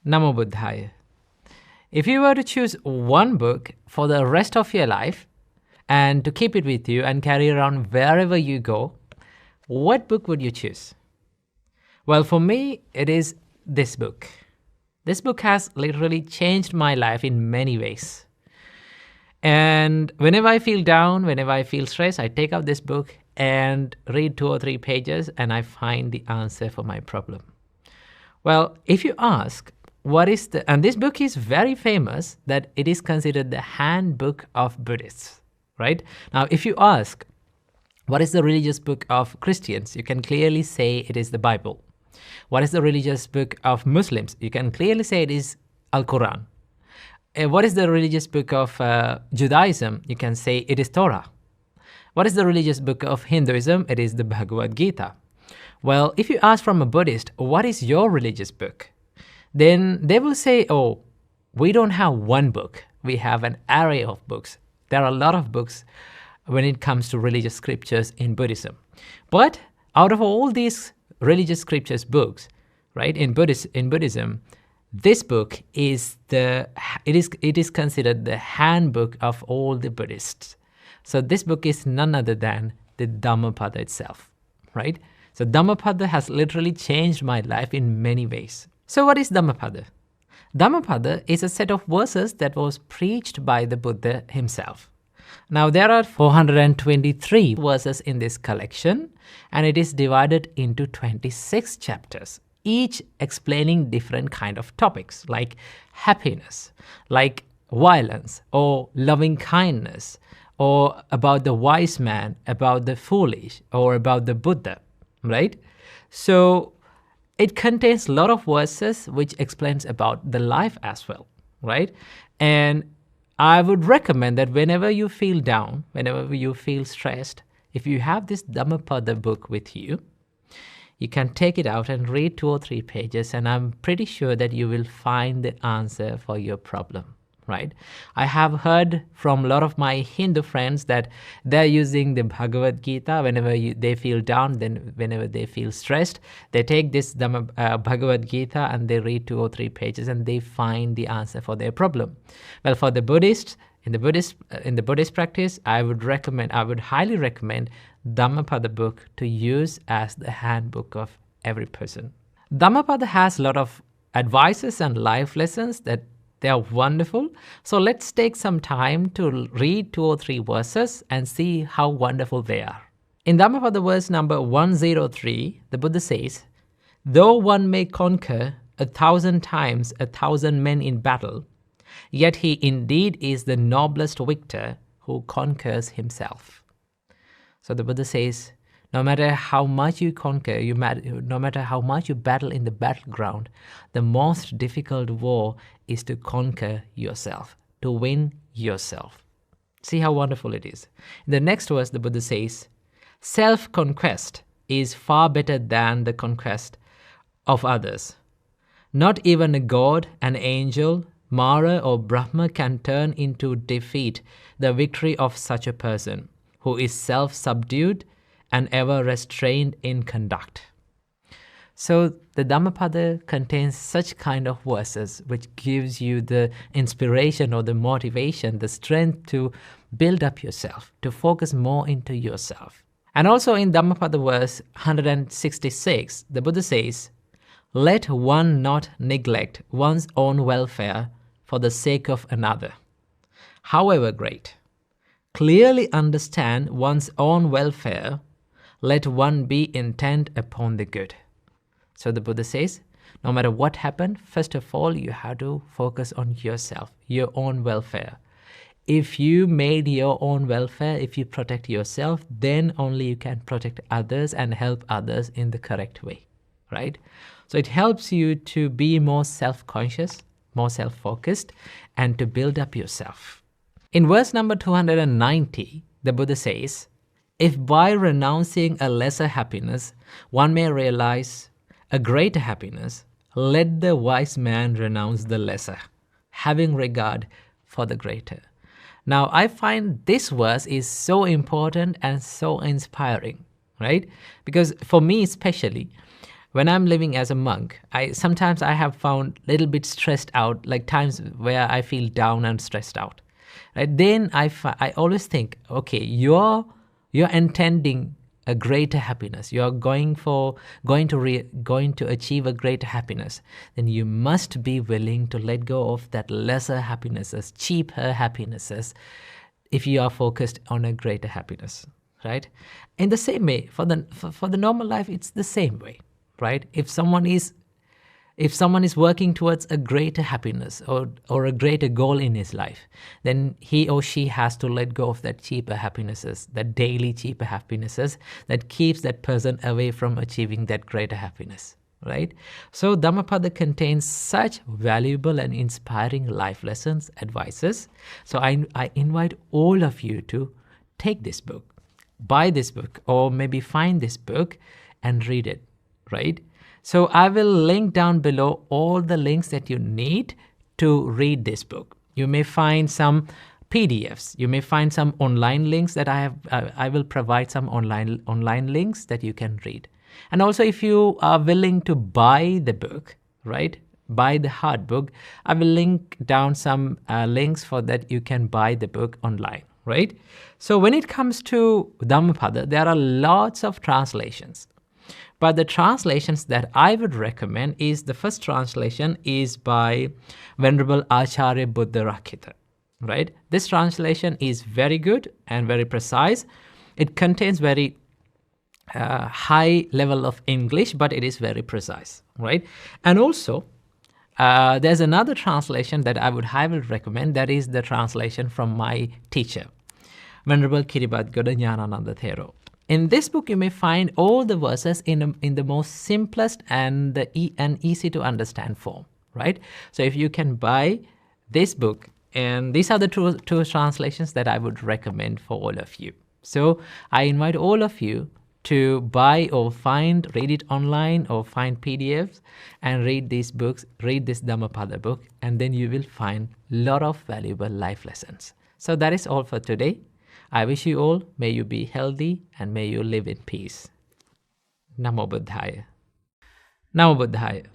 Namo Buddhaya. If you were to choose one book for the rest of your life and to keep it with you and carry around wherever you go, what book would you choose? Well, for me, it is this book. This book has literally changed my life in many ways. And whenever I feel down, whenever I feel stressed, I take out this book and read 2 or 3 pages and I find the answer for my problem. Well, if you ask, and this book is very famous that it is considered the handbook of Buddhists, right? Now, if you ask, what is the religious book of Christians? You can clearly say it is the Bible. What is the religious book of Muslims? You can clearly say it is Al-Quran. What is the religious book of Judaism? You can say it is Torah. What is the religious book of Hinduism? It is the Bhagavad Gita. Well, if you ask from a Buddhist, what is your religious book? Then they will say, oh, we don't have one book. We have an array of books. There are a lot of books when it comes to religious scriptures in Buddhism. But out of all these religious scriptures books, right, in Buddhism, this book is it is considered the handbook of all the Buddhists. So this book is none other than the Dhammapada itself, right? So Dhammapada has literally changed my life in many ways. So what is Dhammapada? Dhammapada is a set of verses that was preached by the Buddha himself. Now there are 423 verses in this collection, and it is divided into 26 chapters, each explaining different kind of topics like happiness, like violence, or loving kindness, or about the wise man, about the foolish, or about the Buddha, right? So it contains a lot of verses which explains about the life as well, right? And I would recommend that whenever you feel down, whenever you feel stressed, if you have this Dhammapada book with you, you can take it out and read 2 or 3 pages, and I'm pretty sure that you will find the answer for your problem, right? I have heard from a lot of my Hindu friends that they're using the Bhagavad Gita whenever they feel down, then whenever they feel stressed, they take this Bhagavad Gita and they read 2 or 3 pages and they find the answer for their problem. Well, for the Buddhists, in the Buddhist practice, I would highly recommend Dhammapada book to use as the handbook of every person. Dhammapada has a lot of advices and life lessons that they are wonderful. So let's take some time to read 2 or 3 verses and see how wonderful they are. In Dhammapada verse number 103, the Buddha says, though one may conquer 1,000 times 1,000 men in battle, yet he indeed is the noblest victor who conquers himself. So the Buddha says, no matter how much you conquer, no matter how much you battle in the battleground, the most difficult war is to conquer yourself, to win yourself. See how wonderful it is. In the next verse, the Buddha says, self-conquest is far better than the conquest of others. Not even a god, an angel, Mara or Brahma can turn into defeat the victory of such a person who is self-subdued and ever restrained in conduct. So the Dhammapada contains such kind of verses which gives you the inspiration or the motivation, the strength to build up yourself, to focus more into yourself. And also in Dhammapada verse 166, the Buddha says, let one not neglect one's own welfare for the sake of another, however great. Clearly understand one's own welfare. Let one be intent upon the good. So the Buddha says, no matter what happened, first of all, you have to focus on yourself, your own welfare. If you made your own welfare, if you protect yourself, then only you can protect others and help others in the correct way, right? So it helps you to be more self-conscious, more self-focused, and to build up yourself. In verse number 290, the Buddha says, if by renouncing a lesser happiness, one may realize a greater happiness, let the wise man renounce the lesser, having regard for the greater. Now, I find this verse is so important and so inspiring, right? Because for me especially, when I'm living as a monk, sometimes I have found a little bit stressed out, like times where I feel down and stressed out. Right? Then I always think, okay, you're intending a greater happiness. You are going to achieve a greater happiness. Then you must be willing to let go of that lesser happinesses, cheaper happinesses, if you are focused on a greater happiness, right? In the same way, for the normal life, it's the same way, right? If someone is working towards a greater happiness or a greater goal in his life, then he or she has to let go of that cheaper happinesses, that daily cheaper happinesses that keeps that person away from achieving that greater happiness, right? So Dhammapada contains such valuable and inspiring life lessons, advices. So I invite all of you to take this book, buy this book, or maybe find this book and read it, right? So I will link down below all the links that you need to read this book. You may find some PDFs. You may find some online links that I will provide some online links that you can read. And also, if you are willing to buy the book, right, buy the hard book, I will link down some links for that you can buy the book online, right? So when it comes to Dhammapada, there are lots of translations. But the translations that I would recommend is, the first translation is by Venerable Acharya Buddha Rakkhita, right? This translation is very good and very precise. It contains very high level of English, but it is very precise, right? And also, there's another translation that I would highly recommend. That is the translation from my teacher, Venerable Kiribati Goda Jnanananda Thero. In this book, you may find all the verses in the most simplest and easy to understand form, right? So if you can buy this book, and these are the two translations that I would recommend for all of you. So I invite all of you to buy or read it online or find PDFs and read these books, read this Dhammapada book, and then you will find a lot of valuable life lessons. So that is all for today. I wish you all, may you be healthy and may you live in peace. Namo Buddhaya. Namo Buddhaya.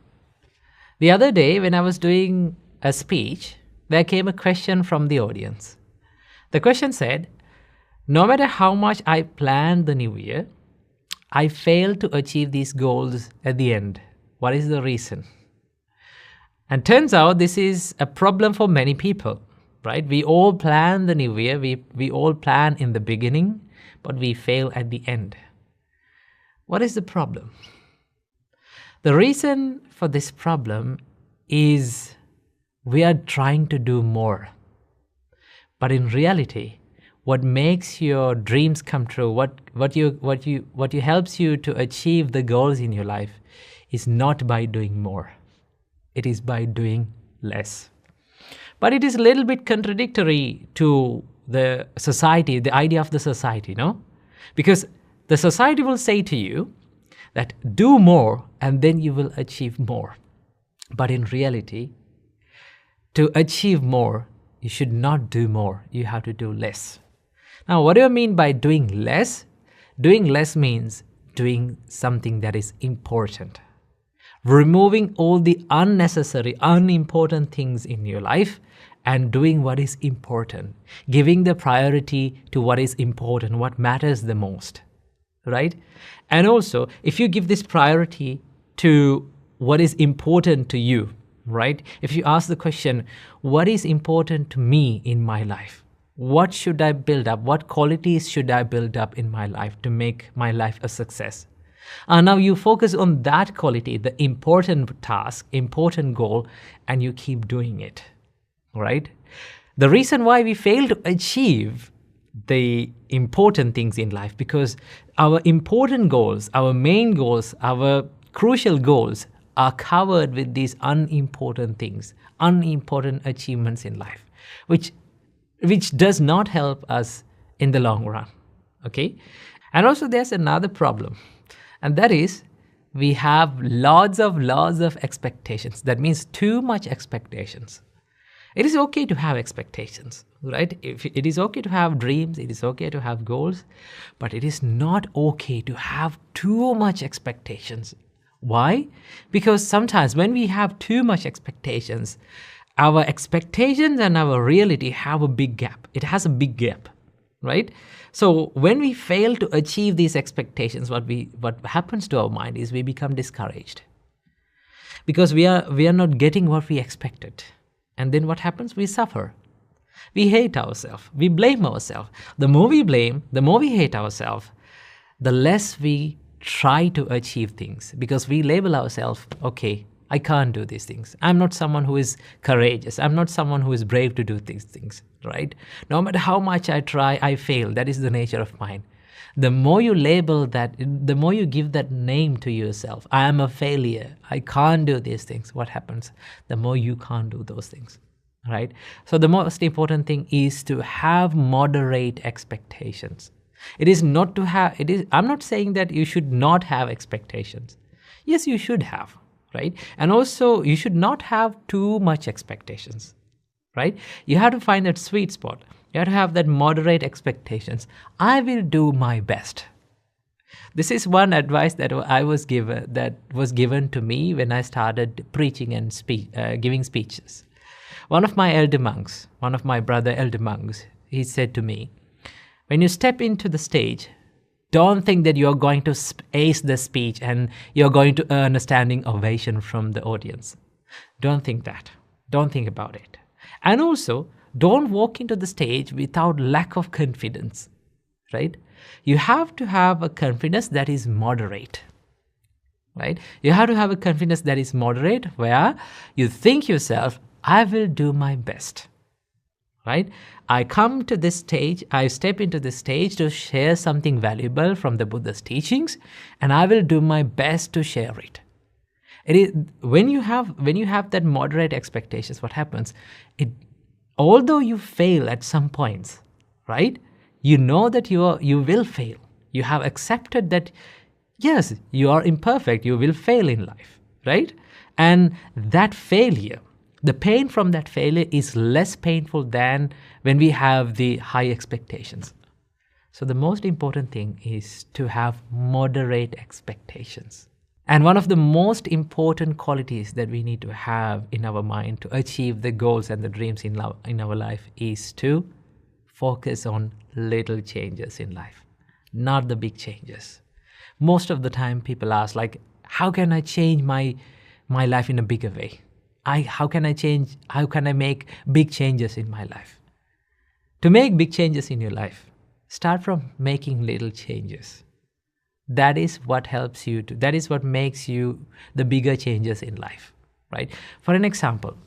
The other day when I was doing a speech, there came a question from the audience. The question said, no matter how much I planned the new year, I failed to achieve these goals at the end. What is the reason? And turns out this is a problem for many people. Right? We all plan the new year, we all plan in the beginning, but we fail at the end. What is the problem? The reason for this problem is we are trying to do more. But in reality, what makes your dreams come true, what helps you to achieve the goals in your life is not by doing more. It is by doing less. But it is a little bit contradictory to the society, the idea of the society, no? Because the society will say to you that do more and then you will achieve more. But in reality, to achieve more, you should not do more. You have to do less. Now, what do I mean by doing less? Doing less means doing something that is important. Removing all the unnecessary, unimportant things in your life and doing what is important. Giving the priority to what is important, what matters the most, right? And also, if you give this priority to what is important to you, right? If you ask the question, what is important to me in my life? What should I build up? What qualities should I build up in my life to make my life a success? And now you focus on that quality, the important task, important goal, and you keep doing it, right? The reason why we fail to achieve the important things in life, because our important goals, our main goals, our crucial goals are covered with these unimportant things, unimportant achievements in life, which does not help us in the long run, okay? And also there's another problem. And that is, we have lots of expectations. That means too much expectations. It is okay to have expectations, right? It is okay to have dreams, it is okay to have goals, but it is not okay to have too much expectations. Why? Because sometimes when we have too much expectations, our expectations and our reality have a big gap. It has a big gap, right? So when we fail to achieve these expectations, what happens to our mind is we become discouraged because we are not getting what we expected. And then what happens? We suffer. We hate ourselves. We blame ourselves. The more we blame, the more we hate ourselves, the less we try to achieve things because we label ourselves, okay, I can't do these things. I'm not someone who is courageous. I'm not someone who is brave to do these things, right? No matter how much I try, I fail. That is the nature of mine. The more you label that, the more you give that name to yourself. I am a failure. I can't do these things. What happens? The more you can't do those things, right? So the most important thing is to have moderate expectations. It is not to have, I'm not saying that you should not have expectations. Yes, you should have, right? And also you should not have too much expectations, right? You have to find that sweet spot. You have to have that moderate expectations. I will do my best. This is one advice that was given to me when I started preaching and giving speeches. One of my brother elder monks, he said to me, when you step into the stage, don't think that you're going to ace the speech and you're going to earn a standing ovation from the audience. Don't think that. Don't think about it. And also, don't walk into the stage without lack of confidence, right? You have to have a confidence that is moderate, right? You have to have a confidence that is moderate where you think yourself, I will do my best, right? I come to this stage, I step into this stage to share something valuable from the Buddha's teachings, and I will do my best to share it. It is when you have that moderate expectations, what happens? Although you fail at some points, right? You know that you will fail. You have accepted that, yes, you are imperfect. You will fail in life, right? And that failure, the pain from that failure is less painful than when we have the high expectations. So the most important thing is to have moderate expectations. And one of the most important qualities that we need to have in our mind to achieve the goals and the dreams in our life is to focus on little changes in life, not the big changes. Most of the time people ask, like, how can I change my life in a bigger way? How can I make big changes in my life? To make big changes in your life, start from making little changes. That is what helps you that is what makes you the bigger changes in life, right? For an example,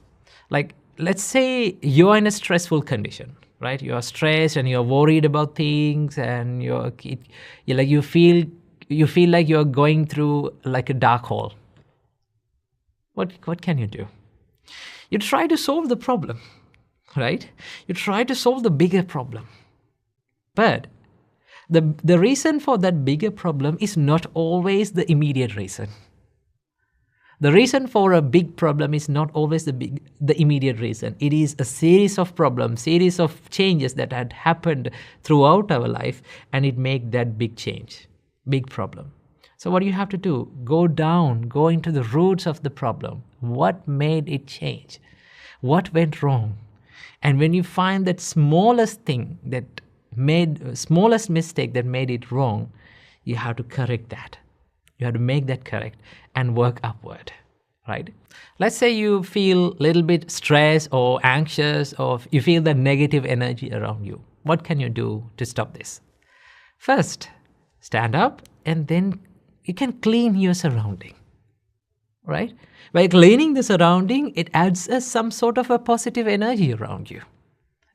like, let's say you're in a stressful condition, right? You're stressed and you're worried about things and you feel like you're going through like a dark hole. What can you do? You try to solve the problem, right? You try to solve the bigger problem. But the reason for that bigger problem is not always the immediate reason. The reason for a big problem is not always the immediate reason. It is a series of problems, series of changes that had happened throughout our life, and it make that big change, big problem. So what do you have to do? Go into the roots of the problem. What made it change? What went wrong? And when you find that smallest mistake that made it wrong, you have to correct that. You have to make that correct and work upward, right? Let's say you feel a little bit stressed or anxious, or you feel the negative energy around you. What can you do to stop this? First, stand up, and then you can clean your surrounding, right? By cleaning the surrounding, it adds some sort of a positive energy around you.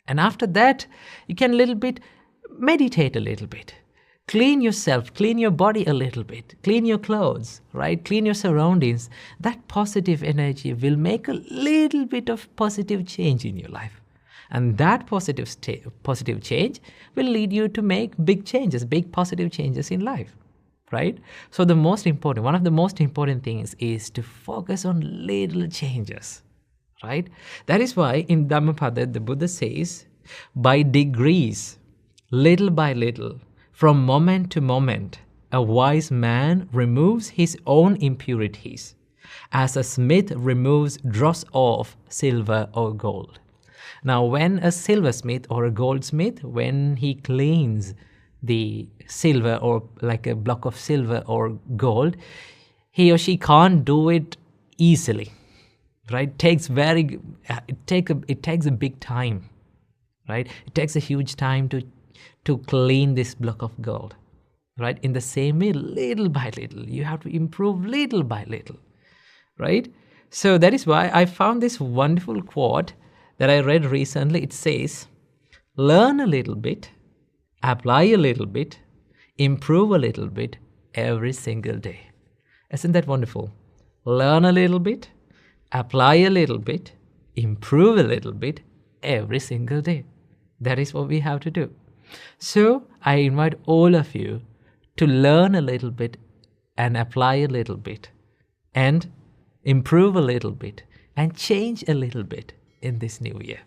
And after that, you can meditate a little bit. Clean yourself, clean your body a little bit, clean your clothes, right? Clean your surroundings. That positive energy will make a little bit of positive change in your life. And that positive change will lead you to make big changes, big positive changes in life, right? So one of the most important things is to focus on little changes, right? That is why in Dhammapada, the Buddha says, by degrees, little by little, from moment to moment, a wise man removes his own impurities, as a smith removes dross of silver or gold. Now, when a silversmith or a goldsmith, when he cleans the silver or like a block of silver or gold, he or she can't do it easily, right? It takes a big time, right? It takes a huge time to clean this block of gold, right? In the same way, little by little, you have to improve little by little, right? So that is why I found this wonderful quote that I read recently. It says, learn a little bit, apply a little bit, improve a little bit every single day. Isn't that wonderful? Learn a little bit, apply a little bit, improve a little bit every single day. That is what we have to do. So I invite all of you to learn a little bit and apply a little bit and improve a little bit and change a little bit in this new year.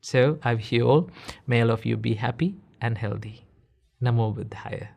So I wish you all, may all of you be happy and healthy. Namo Buddhaya.